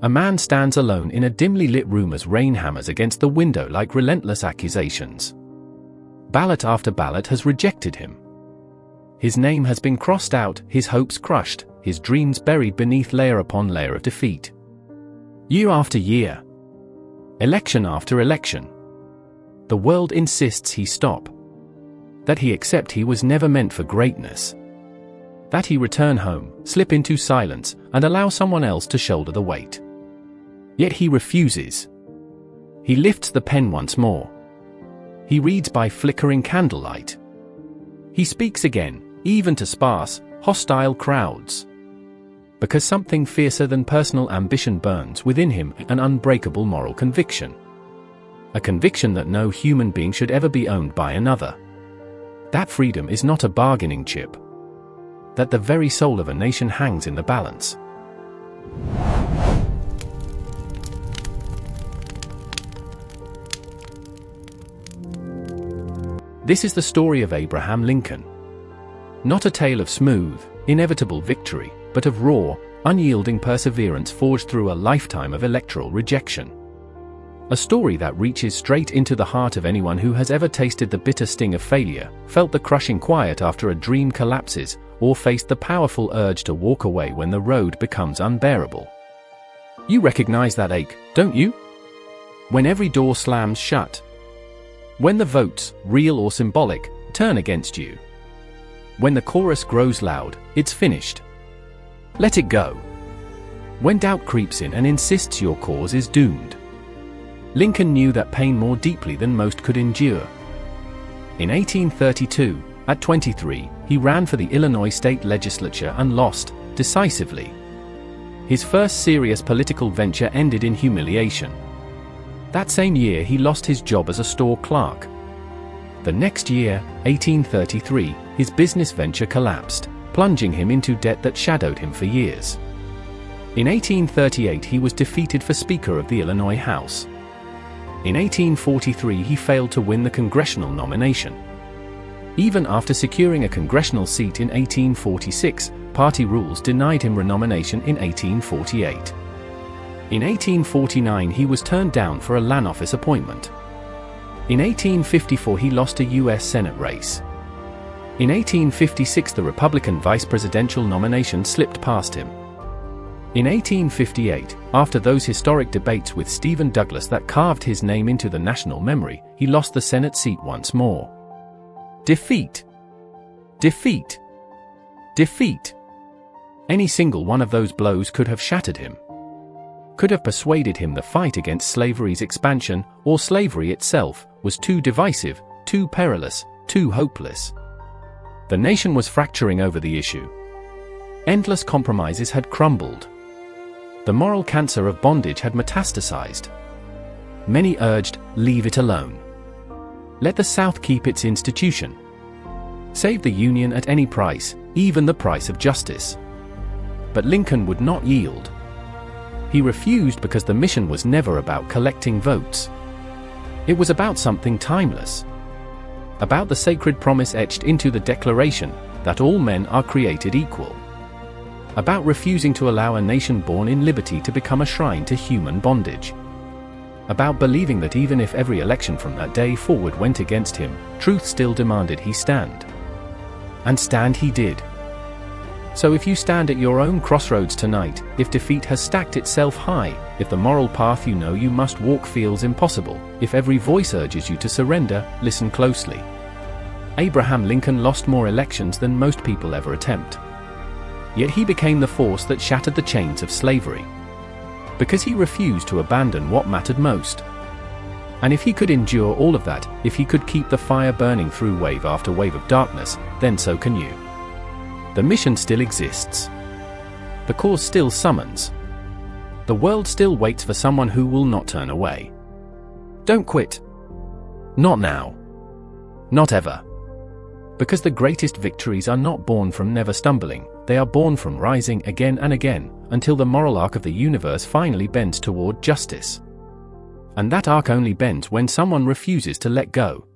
A man stands alone in a dimly lit room as rain hammers against the window like relentless accusations. Ballot after ballot has rejected him. His name has been crossed out, his hopes crushed, his dreams buried beneath layer upon layer of defeat. Year after year. Election after election. The world insists he stop. That he accept he was never meant for greatness. That he return home, slip into silence, and allow someone else to shoulder the weight. Yet he refuses. He lifts the pen once more. He reads by flickering candlelight. He speaks again, even to sparse, hostile crowds. Because something fiercer than personal ambition burns within him, an unbreakable moral conviction. A conviction that no human being should ever be owned by another. That freedom is not a bargaining chip. That the very soul of a nation hangs in the balance. This is the story of Abraham Lincoln. Not a tale of smooth, inevitable victory, but of raw, unyielding perseverance forged through a lifetime of electoral rejection. A story that reaches straight into the heart of anyone who has ever tasted the bitter sting of failure, felt the crushing quiet after a dream collapses, or faced the powerful urge to walk away when the road becomes unbearable. You recognize that ache, don't you? When every door slams shut. When the votes, real or symbolic, turn against you. When the chorus grows loud, it's finished. Let it go. When doubt creeps in and insists your cause is doomed. Lincoln knew that pain more deeply than most could endure. In 1832, at 23, he ran for the Illinois state legislature and lost, decisively. His first serious political venture ended in humiliation. That same year he lost his job as a store clerk. The next year, 1833, his business venture collapsed, plunging him into debt that shadowed him for years. In 1838 he was defeated for Speaker of the Illinois House. In 1843 he failed to win the congressional nomination. Even after securing a congressional seat in 1846, party rules denied him renomination in 1848. In 1849 he was turned down for a land office appointment. In 1854 he lost a U.S. Senate race. In 1856 the Republican vice presidential nomination slipped past him. In 1858, after those historic debates with Stephen Douglas that carved his name into the national memory, he lost the Senate seat once more. Defeat. Defeat. Defeat. Any single one of those blows could have shattered him. Could have persuaded him the fight against slavery's expansion, or slavery itself, was too divisive, too perilous, too hopeless. The nation was fracturing over the issue. Endless compromises had crumbled. The moral cancer of bondage had metastasized. Many urged, leave it alone. Let the South keep its institution. Save the Union at any price, even the price of justice. But Lincoln would not yield. He refused because the mission was never about collecting votes. It was about something timeless. About the sacred promise etched into the Declaration, that all men are created equal. About refusing to allow a nation born in liberty to become a shrine to human bondage. About believing that even if every election from that day forward went against him, truth still demanded he stand. And stand he did. So if you stand at your own crossroads tonight, if defeat has stacked itself high, if the moral path you know you must walk feels impossible, if every voice urges you to surrender, listen closely. Abraham Lincoln lost more elections than most people ever attempt. Yet he became the force that shattered the chains of slavery. Because he refused to abandon what mattered most. And if he could endure all of that, if he could keep the fire burning through wave after wave of darkness, then so can you. The mission still exists. The cause still summons. The world still waits for someone who will not turn away. Don't quit. Not now. Not ever. Because the greatest victories are not born from never stumbling, they are born from rising again and again, until the moral arc of the universe finally bends toward justice. And that arc only bends when someone refuses to let go.